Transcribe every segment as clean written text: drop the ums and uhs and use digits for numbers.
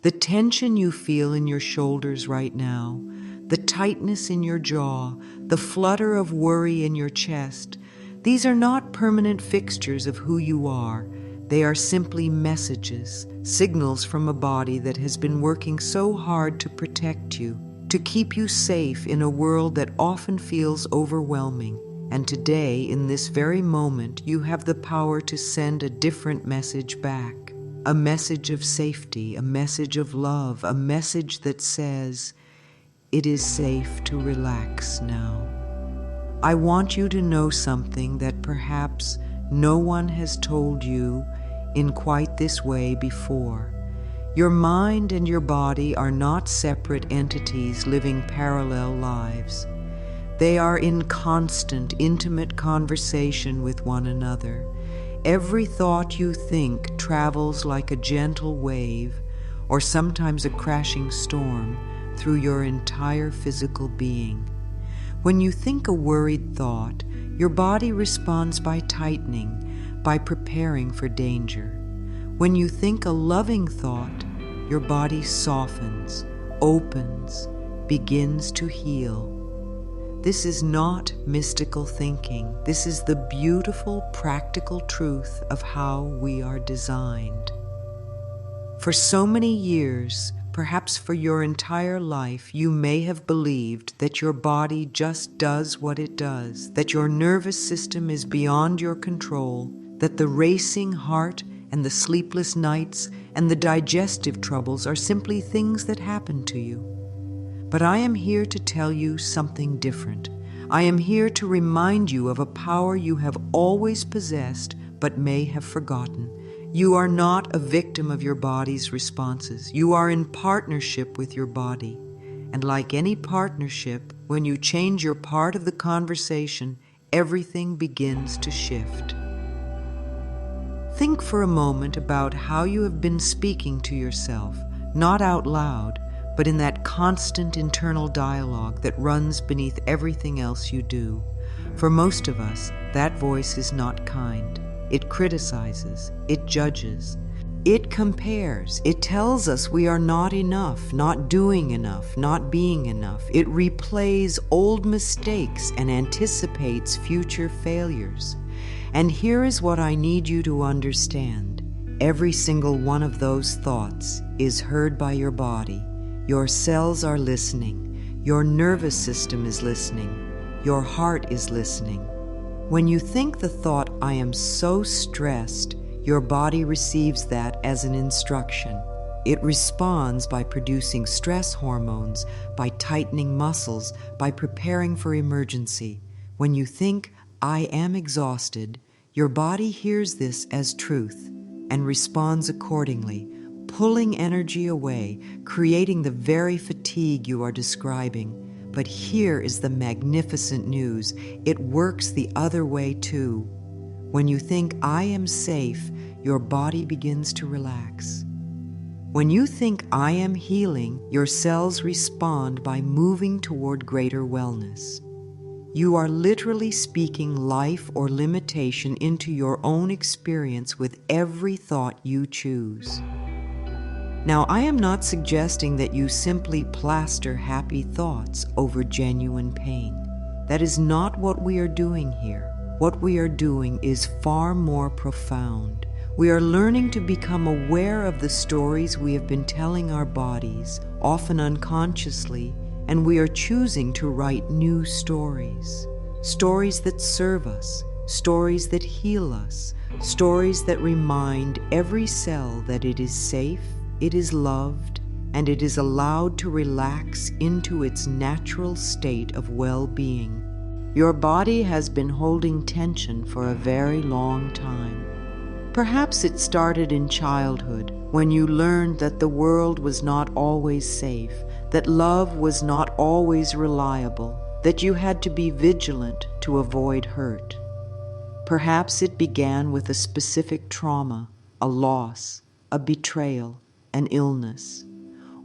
The tension you feel in your shoulders right now, the tightness in your jaw, the flutter of worry in your chest, these are not permanent fixtures of who you are. They are simply messages, signals from a body that has been working so hard to protect you, to keep you safe in a world that often feels overwhelming. And today, in this very moment, you have the power to send a different message back. A message of safety, a message of love, a message that says, it is safe to relax now. I want you to know something that perhaps no one has told you in quite this way before. Your mind and your body are not separate entities living parallel lives. They are in constant, intimate conversation with one another. Every thought you think travels like a gentle wave, or sometimes a crashing storm, through your entire physical being. When you think a worried thought, your body responds by tightening, by preparing for danger. When you think a loving thought, your body softens, opens, begins to heal. This is not mystical thinking. This is the beautiful, practical truth of how we are designed. For so many years, perhaps for your entire life, you may have believed that your body just does what it does, that your nervous system is beyond your control, that the racing heart and the sleepless nights and the digestive troubles are simply things that happen to you. But I am here to tell you something different. I am here to remind you of a power you have always possessed but may have forgotten. You are not a victim of your body's responses. You are in partnership with your body. And like any partnership, when you change your part of the conversation, everything begins to shift. Think for a moment about how you have been speaking to yourself, not out loud, but in that constant internal dialogue that runs beneath everything else you do. For most of us, that voice is not kind. It criticizes, it judges, it compares, it tells us we are not enough, not doing enough, not being enough. It replays old mistakes and anticipates future failures. And here is what I need you to understand. Every single one of those thoughts is heard by your body. Your cells are listening. Your nervous system is listening. Your heart is listening. When you think the thought, I am so stressed, your body receives that as an instruction. It responds by producing stress hormones, by tightening muscles, by preparing for emergency. When you think, I am exhausted, your body hears this as truth and responds accordingly, pulling energy away, creating the very fatigue you are describing. But here is the magnificent news. It works the other way too. When you think, I am safe, your body begins to relax. When you think, I am healing, your cells respond by moving toward greater wellness. You are literally speaking life or limitation into your own experience with every thought you choose. Now, I am not suggesting that you simply plaster happy thoughts over genuine pain. That is not what we are doing here. What we are doing is far more profound. We are learning to become aware of the stories we have been telling our bodies, often unconsciously, and we are choosing to write new stories. Stories that serve us, stories that heal us, stories that remind every cell that it is safe, it is loved, and it is allowed to relax into its natural state of well-being. Your body has been holding tension for a very long time. Perhaps it started in childhood, when you learned that the world was not always safe, that love was not always reliable, that you had to be vigilant to avoid hurt. Perhaps it began with a specific trauma, a loss, a betrayal, an illness.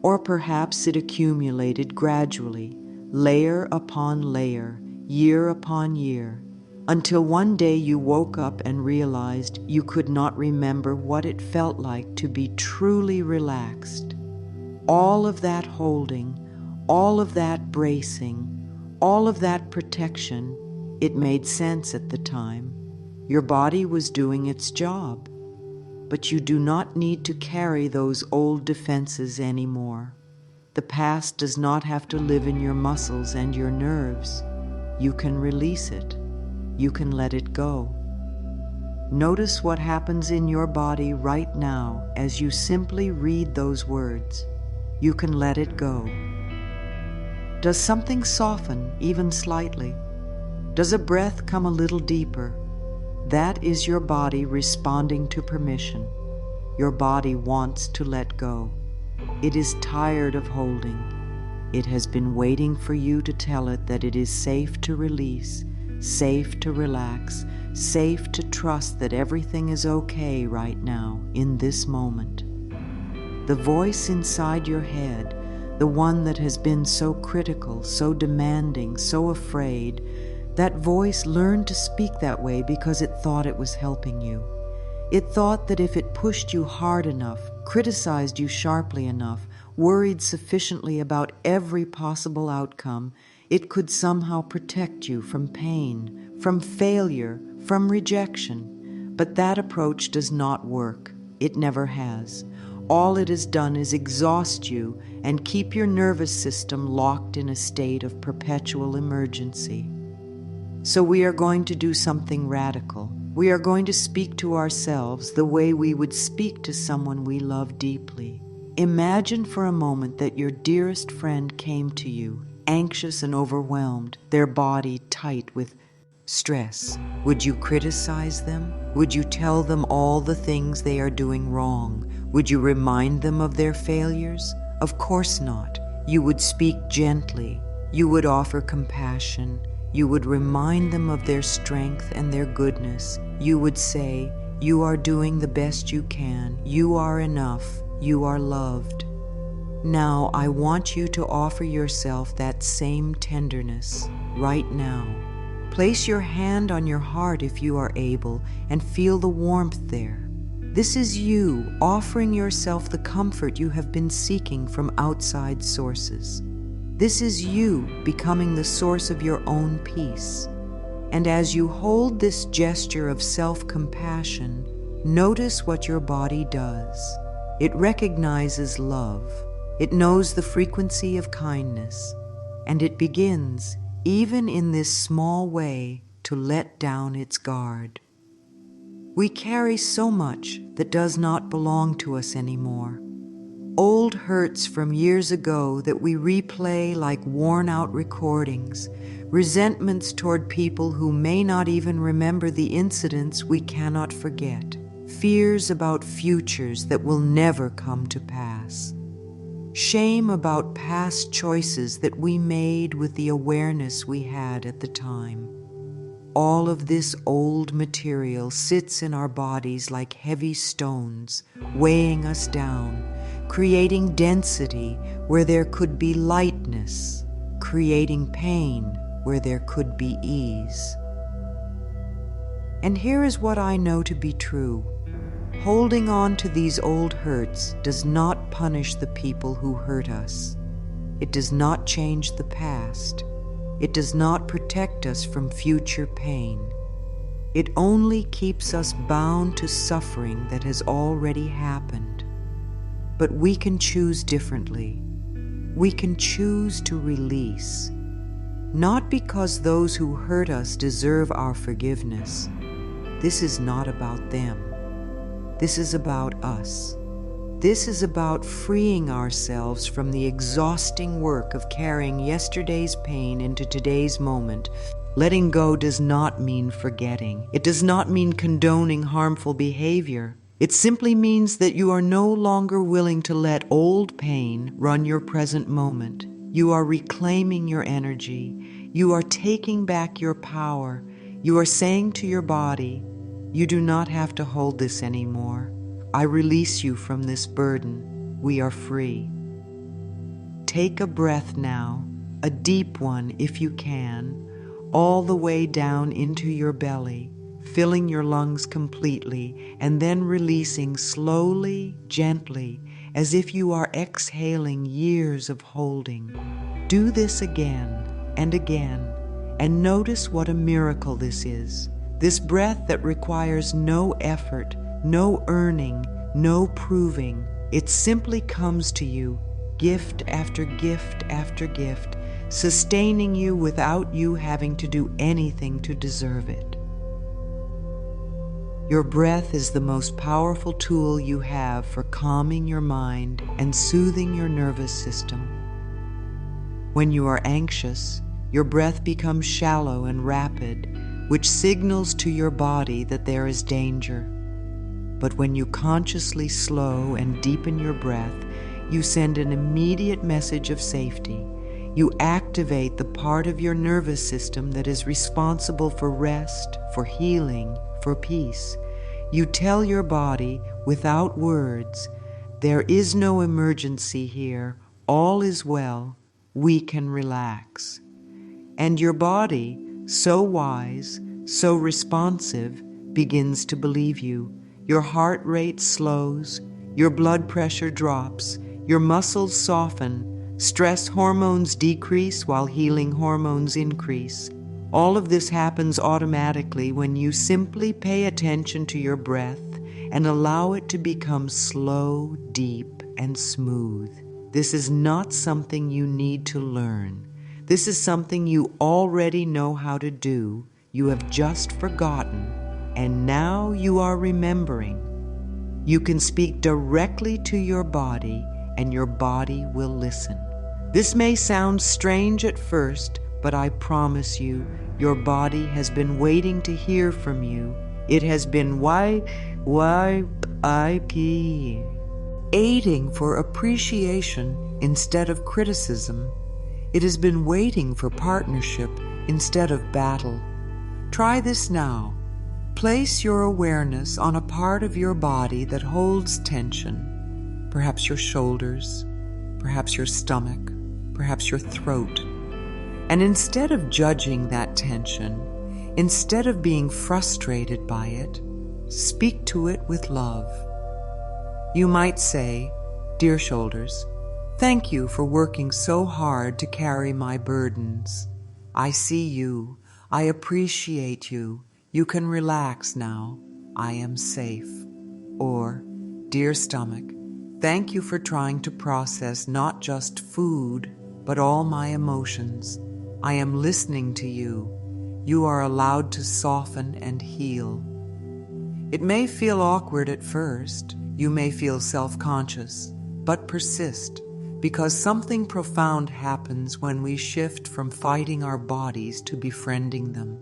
Or perhaps it accumulated gradually, layer upon layer, year upon year, until one day you woke up and realized you could not remember what it felt like to be truly relaxed. All of that holding, all of that bracing, all of that protection, it made sense at the time. Your body was doing its job. But you do not need to carry those old defenses anymore. The past does not have to live in your muscles and your nerves. You can release it. You can let it go. Notice what happens in your body right now as you simply read those words. You can let it go. Does something soften, even slightly? Does a breath come a little deeper? That is your body responding to permission. Your body wants to let go. It is tired of holding. It has been waiting for you to tell it that it is safe to release, safe to relax, safe to trust that everything is okay right now, in this moment. The voice inside your head, the one that has been so critical, so demanding, so afraid, that voice learned to speak that way because it thought it was helping you. It thought that if it pushed you hard enough, criticized you sharply enough, worried sufficiently about every possible outcome, it could somehow protect you from pain, from failure, from rejection. But that approach does not work. It never has. All it has done is exhaust you and keep your nervous system locked in a state of perpetual emergency. So we are going to do something radical. We are going to speak to ourselves the way we would speak to someone we love deeply. Imagine for a moment that your dearest friend came to you, anxious and overwhelmed, their body tight with stress. Would you criticize them? Would you tell them all the things they are doing wrong? Would you remind them of their failures? Of course not. You would speak gently. You would offer compassion. You would remind them of their strength and their goodness. You would say, "You are doing the best you can. You are enough. You are loved." Now I want you to offer yourself that same tenderness right now. Place your hand on your heart if you are able and feel the warmth there. This is you offering yourself the comfort you have been seeking from outside sources. This is you becoming the source of your own peace. And as you hold this gesture of self-compassion, notice what your body does. It recognizes love. It knows the frequency of kindness. And it begins, even in this small way, to let down its guard. We carry so much that does not belong to us anymore. Old hurts from years ago that we replay like worn-out recordings, resentments toward people who may not even remember the incidents we cannot forget, fears about futures that will never come to pass, shame about past choices that we made with the awareness we had at the time. All of this old material sits in our bodies like heavy stones, weighing us down, creating density where there could be lightness, creating pain where there could be ease. And here is what I know to be true. Holding on to these old hurts does not punish the people who hurt us. It does not change the past. It does not protect us from future pain. It only keeps us bound to suffering that has already happened. But we can choose differently. We can choose to release. Not because those who hurt us deserve our forgiveness. This is not about them. This is about us. This is about freeing ourselves from the exhausting work of carrying yesterday's pain into today's moment. Letting go does not mean forgetting. It does not mean condoning harmful behavior. It simply means that you are no longer willing to let old pain run your present moment. You are reclaiming your energy. You are taking back your power. You are saying to your body, "You do not have to hold this anymore. I release you from this burden. We are free." Take a breath now, a deep one if you can, all the way down into your belly, filling your lungs completely, and then releasing slowly, gently, as if you are exhaling years of holding. Do this again and again, and notice what a miracle this is. This breath that requires no effort, no earning, no proving. It simply comes to you, gift after gift after gift, sustaining you without you having to do anything to deserve it. Your breath is the most powerful tool you have for calming your mind and soothing your nervous system. When you are anxious, your breath becomes shallow and rapid, which signals to your body that there is danger. But when you consciously slow and deepen your breath, you send an immediate message of safety. You activate the part of your nervous system that is responsible for rest, for healing, for peace. You tell your body, without words, there is no emergency here, all is well, we can relax. And your body, so wise, so responsive, begins to believe you. Your heart rate slows, your blood pressure drops, your muscles soften, stress hormones decrease while healing hormones increase. All of this happens automatically when you simply pay attention to your breath and allow it to become slow, deep, and smooth. This is not something you need to learn. This is something you already know how to do. You have just forgotten, and now you are remembering. You can speak directly to your body, and your body will listen. This may sound strange at first, but I promise you, your body has been waiting to hear from you. It has been aiding for appreciation instead of criticism. It has been waiting for partnership instead of battle. Try this now. Place your awareness on a part of your body that holds tension, perhaps your shoulders, perhaps your stomach, perhaps your throat. And instead of judging that tension, instead of being frustrated by it, speak to it with love. You might say, "Dear shoulders, thank you for working so hard to carry my burdens. I see you. I appreciate you. You can relax now. I am safe." Or, "Dear stomach, thank you for trying to process not just food, but all my emotions. I am listening to you. You are allowed to soften and heal." It may feel awkward at first. You may feel self-conscious, but persist, because something profound happens when we shift from fighting our bodies to befriending them.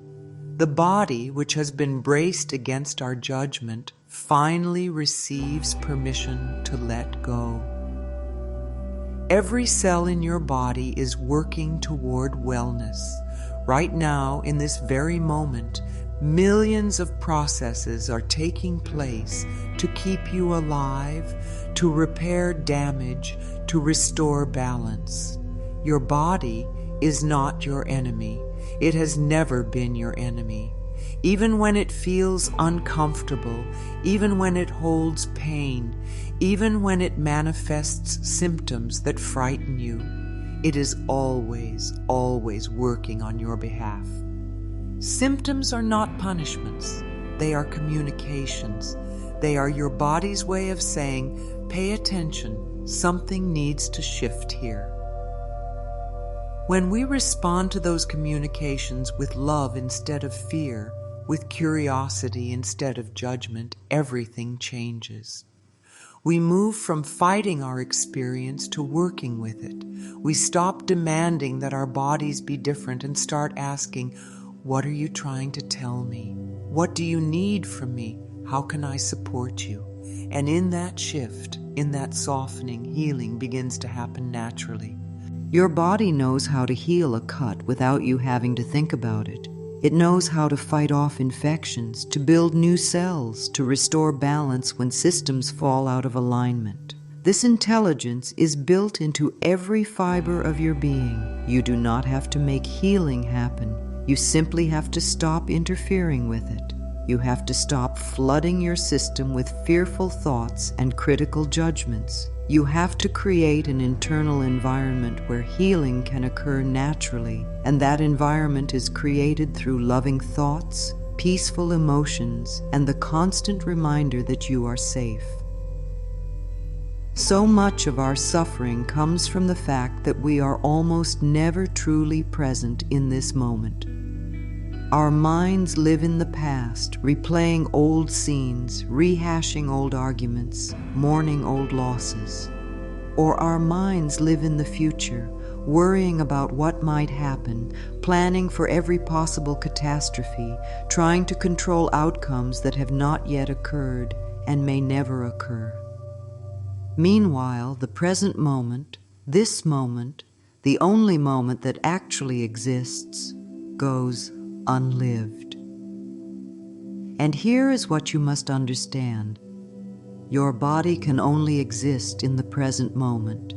The body, which has been braced against our judgment, finally receives permission to let go. Every cell in your body is working toward wellness. Right now, in this very moment, millions of processes are taking place to keep you alive, to repair damage, to restore balance. Your body is not your enemy. It has never been your enemy. Even when it feels uncomfortable, even when it holds pain, even when it manifests symptoms that frighten you, it is always, always working on your behalf. Symptoms are not punishments. They are communications. They are your body's way of saying, "Pay attention, something needs to shift here." When we respond to those communications with love instead of fear, with curiosity instead of judgment, everything changes. We move from fighting our experience to working with it. We stop demanding that our bodies be different and start asking, "What are you trying to tell me? What do you need from me? How can I support you?" And in that shift, in that softening, healing begins to happen naturally. Your body knows how to heal a cut without you having to think about it. It knows how to fight off infections, to build new cells, to restore balance when systems fall out of alignment. This intelligence is built into every fiber of your being. You do not have to make healing happen. You simply have to stop interfering with it. You have to stop flooding your system with fearful thoughts and critical judgments. You have to create an internal environment where healing can occur naturally, and that environment is created through loving thoughts, peaceful emotions, and the constant reminder that you are safe. So much of our suffering comes from the fact that we are almost never truly present in this moment. Our minds live in the past, replaying old scenes, rehashing old arguments, mourning old losses. Or our minds live in the future, worrying about what might happen, planning for every possible catastrophe, trying to control outcomes that have not yet occurred and may never occur. Meanwhile, the present moment, this moment, the only moment that actually exists, goes unlived. And here is what you must understand. Your body can only exist in the present moment.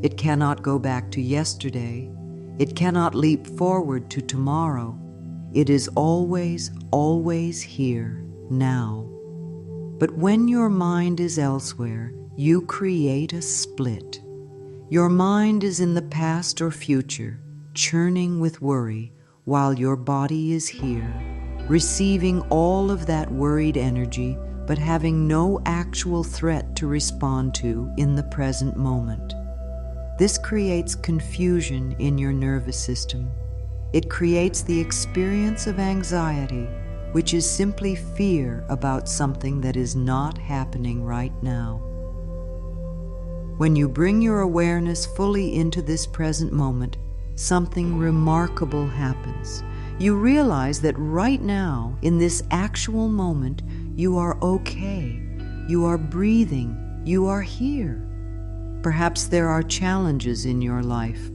It cannot go back to yesterday. It cannot leap forward to tomorrow. It is always, always here, now. But when your mind is elsewhere, you create a split. Your mind is in the past or future, churning with worry, while your body is here, receiving all of that worried energy, but having no actual threat to respond to in the present moment. This creates confusion in your nervous system. It creates the experience of anxiety, which is simply fear about something that is not happening right now. When you bring your awareness fully into this present moment, something remarkable happens. You realize that right now, in this actual moment, you are okay. You are breathing. You are here. Perhaps there are challenges in your life.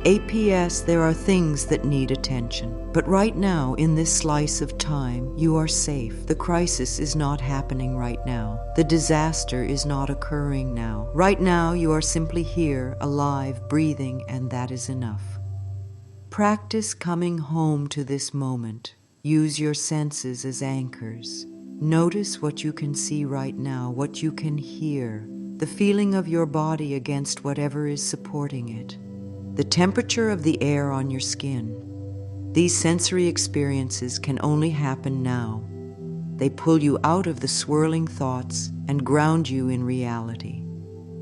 APS, there are things that need attention. But right now, in this slice of time, you are safe. The crisis is not happening right now. The disaster is not occurring now. Right now, you are simply here, alive, breathing, and that is enough. Practice coming home to this moment. Use your senses as anchors. Notice what you can see right now, what you can hear, the feeling of your body against whatever is supporting it, the temperature of the air on your skin. These sensory experiences can only happen now. They pull you out of the swirling thoughts and ground you in reality.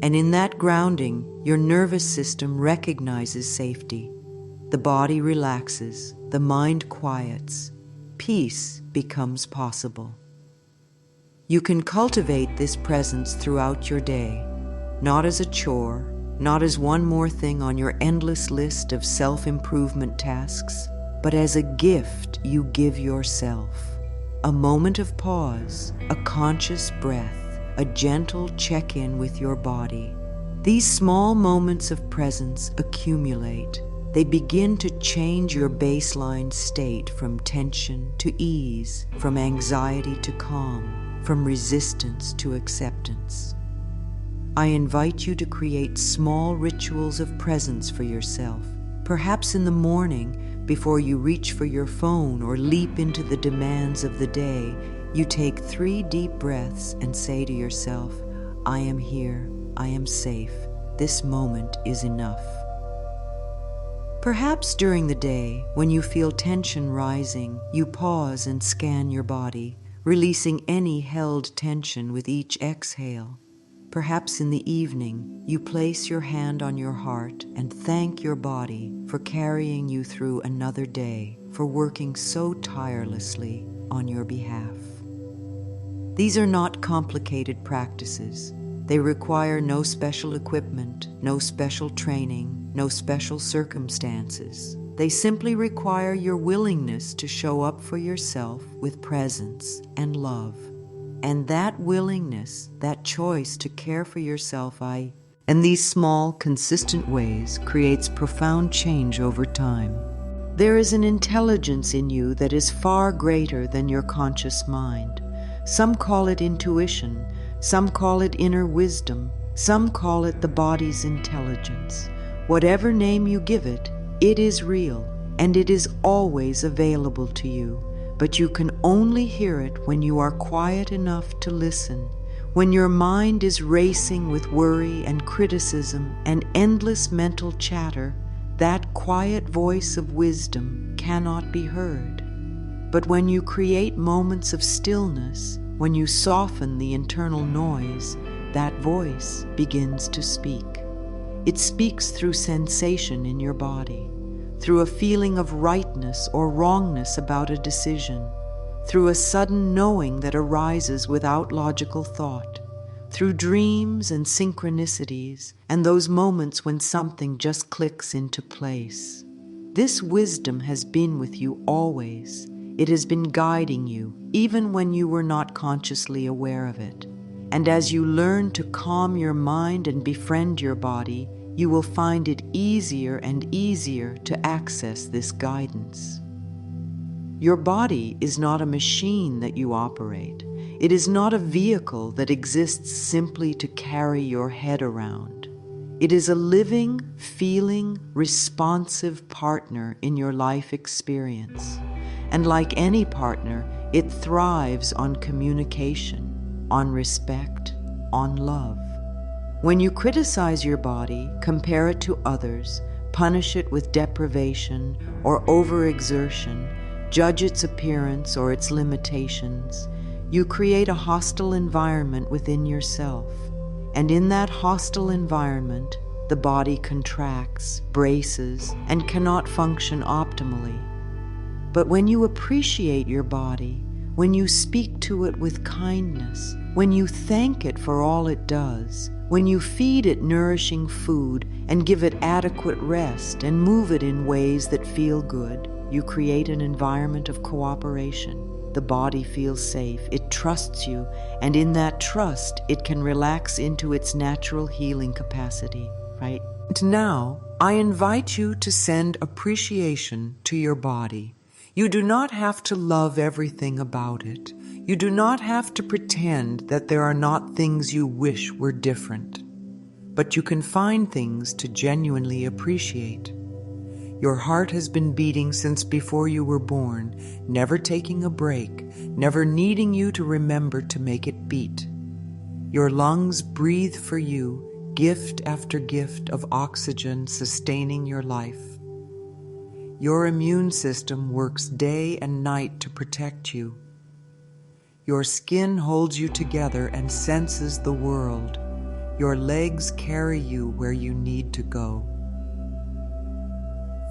And in that grounding, your nervous system recognizes safety. The body relaxes, the mind quiets, peace becomes possible. You can cultivate this presence throughout your day, not as a chore, not as one more thing on your endless list of self-improvement tasks, but as a gift you give yourself. A moment of pause, a conscious breath, a gentle check-in with your body. These small moments of presence accumulate. They begin to change your baseline state from tension to ease, from anxiety to calm, from resistance to acceptance. I invite you to create small rituals of presence for yourself. Perhaps in the morning, before you reach for your phone or leap into the demands of the day, you take 3 deep breaths and say to yourself, I am here, I am safe, this moment is enough. Perhaps during the day, when you feel tension rising, you pause and scan your body, releasing any held tension with each exhale. Perhaps in the evening, you place your hand on your heart and thank your body for carrying you through another day, for working so tirelessly on your behalf. These are not complicated practices. They require no special equipment, no special training, no special circumstances. They simply require your willingness to show up for yourself with presence and love. And that willingness, that choice to care for yourself, and these small, consistent ways creates profound change over time. There is an intelligence in you that is far greater than your conscious mind. Some call it intuition, some call it inner wisdom, some call it the body's intelligence. Whatever name you give it, it is real, and it is always available to you. But you can only hear it when you are quiet enough to listen, When your mind is racing with worry and criticism and endless mental chatter, that quiet voice of wisdom cannot be heard. But when you create moments of stillness, when you soften the internal noise, that voice begins to speak. It speaks through sensation in your body, through a feeling of rightness or wrongness about a decision, through a sudden knowing that arises without logical thought, through dreams and synchronicities and those moments when something just clicks into place. This wisdom has been with you always. It has been guiding you, even when you were not consciously aware of it. And as you learn to calm your mind and befriend your body, you will find it easier and easier to access this guidance. Your body is not a machine that you operate. It is not a vehicle that exists simply to carry your head around. It is a living, feeling, responsive partner in your life experience. And like any partner, it thrives on communication, on respect, on love. When you criticize your body, compare it to others, punish it with deprivation or overexertion, judge its appearance or its limitations, you create a hostile environment within yourself. And in that hostile environment, the body contracts, braces, and cannot function optimally. But when you appreciate your body, when you speak to it with kindness, when you thank it for all it does, when you feed it nourishing food and give it adequate rest and move it in ways that feel good, you create an environment of cooperation. The body feels safe, it trusts you, and in that trust, it can relax into its natural healing capacity, right? Now, I invite you to send appreciation to your body. You do not have to love everything about it. You do not have to pretend that there are not things you wish were different. But you can find things to genuinely appreciate. Your heart has been beating since before you were born, never taking a break, never needing you to remember to make it beat. Your lungs breathe for you, gift after gift of oxygen sustaining your life. Your immune system works day and night to protect you. Your skin holds you together and senses the world. Your legs carry you where you need to go.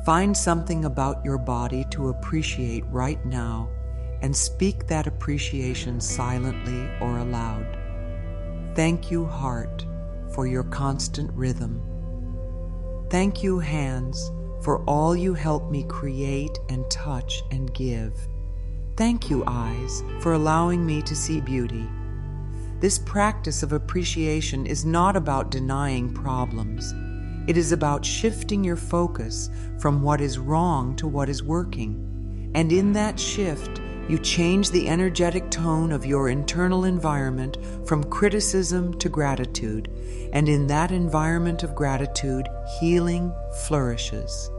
Find something about your body to appreciate right now and speak that appreciation silently or aloud. Thank you, heart, for your constant rhythm. Thank you, hands, for all you help me create and touch and give. Thank you, eyes, for allowing me to see beauty. This practice of appreciation is not about denying problems. It is about shifting your focus from what is wrong to what is working. And in that shift, you change the energetic tone of your internal environment from criticism to gratitude. And in that environment of gratitude, healing flourishes.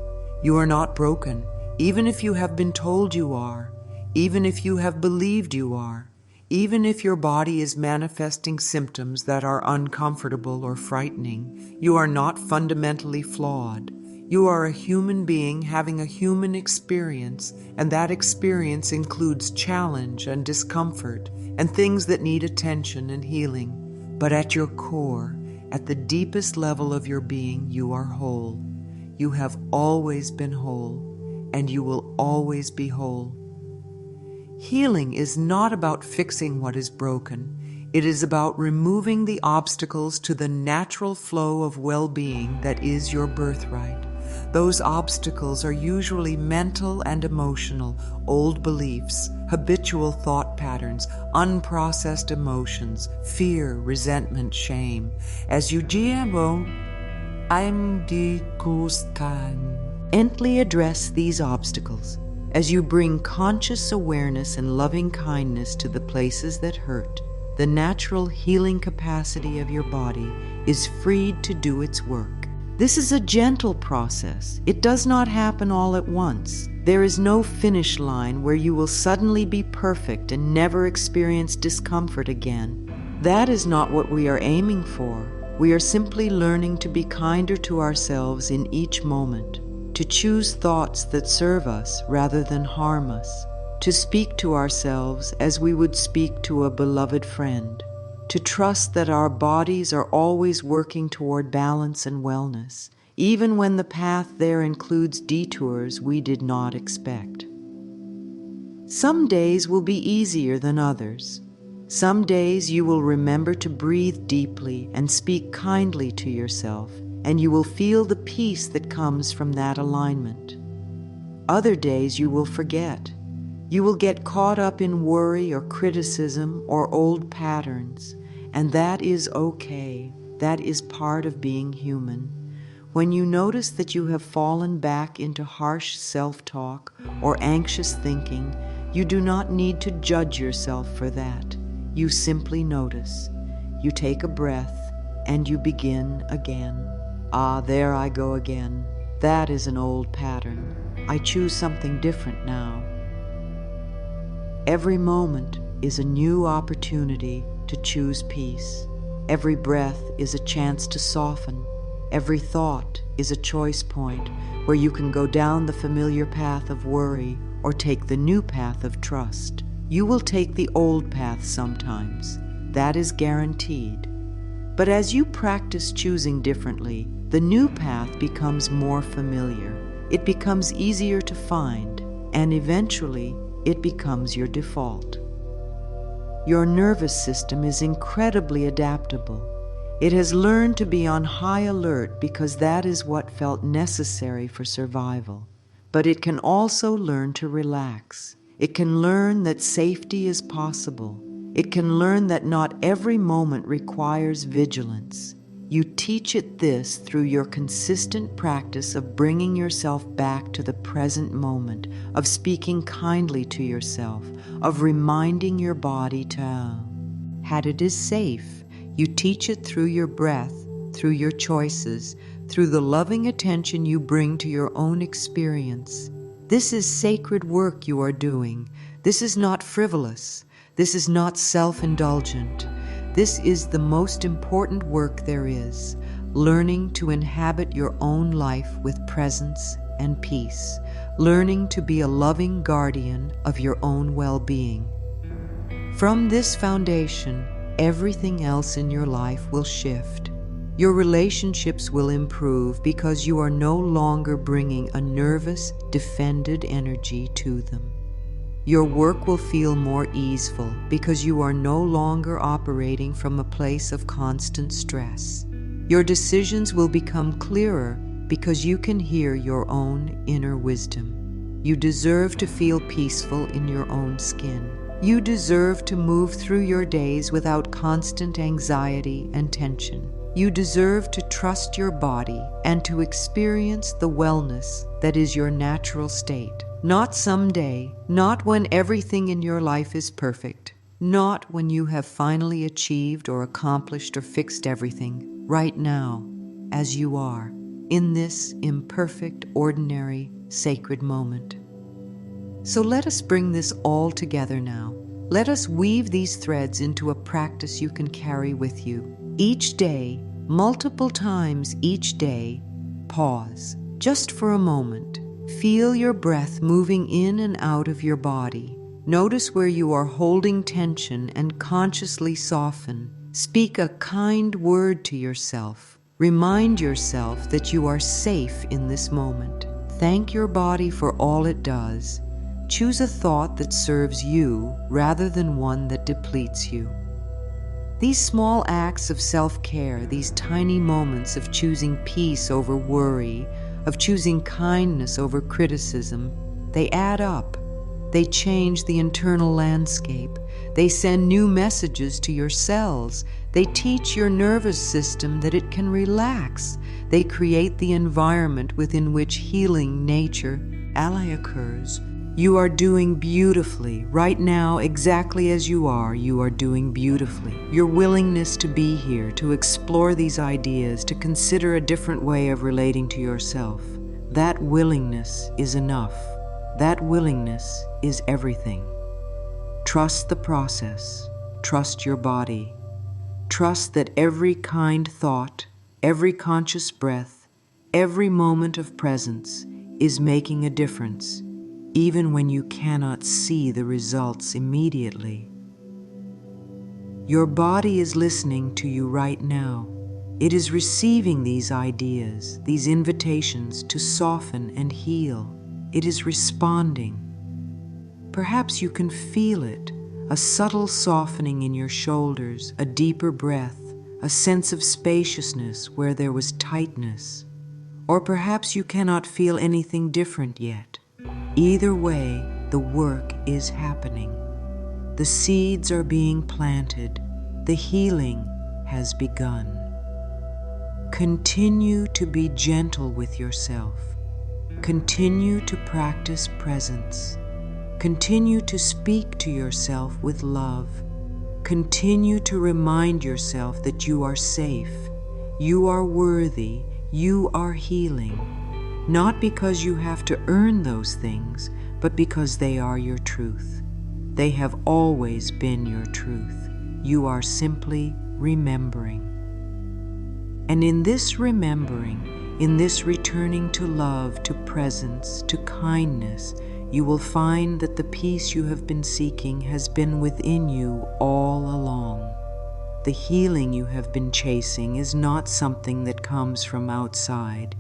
You are not broken, even if you have been told you are, even if you have believed you are. Even if your body is manifesting symptoms that are uncomfortable or frightening, you are not fundamentally flawed. You are a human being having a human experience, and that experience includes challenge and discomfort and things that need attention and healing. But at your core, at the deepest level of your being, you are whole. You have always been whole, and you will always be whole. Healing is not about fixing what is broken. It is about removing the obstacles to the natural flow of well-being that is your birthright. Those obstacles are usually mental and emotional, old beliefs, habitual thought patterns, unprocessed emotions, fear, resentment, shame. As you gently address these obstacles, as you bring conscious awareness and loving kindness to the places that hurt, the natural healing capacity of your body is freed to do its work. This is a gentle process. It does not happen all at once. There is no finish line where you will suddenly be perfect and never experience discomfort again. That is not what we are aiming for. We are simply learning to be kinder to ourselves in each moment, to choose thoughts that serve us rather than harm us, to speak to ourselves as we would speak to a beloved friend, to trust that our bodies are always working toward balance and wellness, even when the path there includes detours we did not expect. Some days will be easier than others. Some days you will remember to breathe deeply and speak kindly to yourself, and you will feel the peace that comes from that alignment. Other days you will forget. You will get caught up in worry or criticism or old patterns, and that is okay. That is part of being human. When you notice that you have fallen back into harsh self-talk or anxious thinking, you do not need to judge yourself for that. You simply notice. You take a breath and you begin again. Ah, there I go again. That is an old pattern. I choose something different now. Every moment is a new opportunity to choose peace. Every breath is a chance to soften. Every thought is a choice point where you can go down the familiar path of worry or take the new path of trust. You will take the old path sometimes. That is guaranteed. But as you practice choosing differently, the new path becomes more familiar. It becomes easier to find, and eventually it becomes your default. Your nervous system is incredibly adaptable. It has learned to be on high alert because that is what felt necessary for survival. But it can also learn to relax. It can learn that safety is possible. It can learn that not every moment requires vigilance. You teach it this through your consistent practice of bringing yourself back to the present moment, of speaking kindly to yourself, of reminding your body that it is safe. You teach it through your breath, through your choices, through the loving attention you bring to your own experience. This is sacred work you are doing. This is not frivolous. This is not self-indulgent. This is the most important work there is, learning to inhabit your own life with presence and peace, learning to be a loving guardian of your own well-being. From this foundation, everything else in your life will shift. Your relationships will improve because you are no longer bringing a nervous, defended energy to them. Your work will feel more easeful because you are no longer operating from a place of constant stress. Your decisions will become clearer because you can hear your own inner wisdom. You deserve to feel peaceful in your own skin. You deserve to move through your days without constant anxiety and tension. You deserve to trust your body and to experience the wellness that is your natural state. Not someday, not when everything in your life is perfect, not when you have finally achieved or accomplished or fixed everything. Right now, as you are, in this imperfect, ordinary, sacred moment. So let us bring this all together now. Let us weave these threads into a practice you can carry with you. Each day, multiple times each day, pause, just for a moment. Feel your breath moving in and out of your body. Notice where you are holding tension and consciously soften. Speak a kind word to yourself. Remind yourself that you are safe in this moment. Thank your body for all it does. Choose a thought that serves you rather than one that depletes you. These small acts of self-care, these tiny moments of choosing peace over worry, of choosing kindness over criticism, they add up. They change the internal landscape. They send new messages to your cells. They teach your nervous system that it can relax. They create the environment within which healing nature occurs. You are doing beautifully. Right now, exactly as you are doing beautifully. Your willingness to be here, to explore these ideas, to consider a different way of relating to yourself, that willingness is enough. That willingness is everything. Trust the process. Trust your body. Trust that every kind thought, every conscious breath, every moment of presence is making a difference, even when you cannot see the results immediately. Your body is listening to you right now. It is receiving these ideas, these invitations to soften and heal. It is responding. Perhaps you can feel it, a subtle softening in your shoulders, a deeper breath, a sense of spaciousness where there was tightness. Or perhaps you cannot feel anything different yet. Either way, the work is happening. The seeds are being planted. The healing has begun. Continue to be gentle with yourself. Continue to practice presence. Continue to speak to yourself with love. Continue to remind yourself that you are safe, you are worthy, you are healing, not because you have to earn those things, but because they are your truth. They have always been your truth. You are simply remembering. And in this remembering, in this returning to love, to presence, to kindness, you will find that the peace you have been seeking has been within you all along. The healing you have been chasing is not something that comes from outside.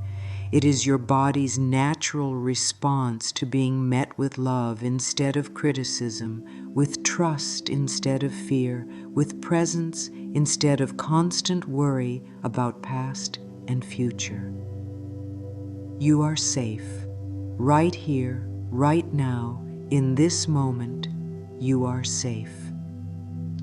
It is your body's natural response to being met with love instead of criticism, with trust instead of fear, with presence instead of constant worry about past and future. You are safe, right here, right now, in this moment. You are safe.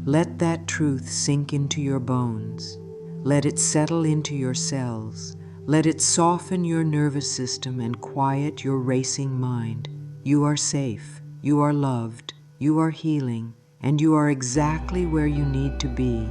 Let that truth sink into your bones. Let it settle into your cells. Let it soften your nervous system and quiet your racing mind. You are safe. You are loved. You are healing. And you are exactly where you need to be.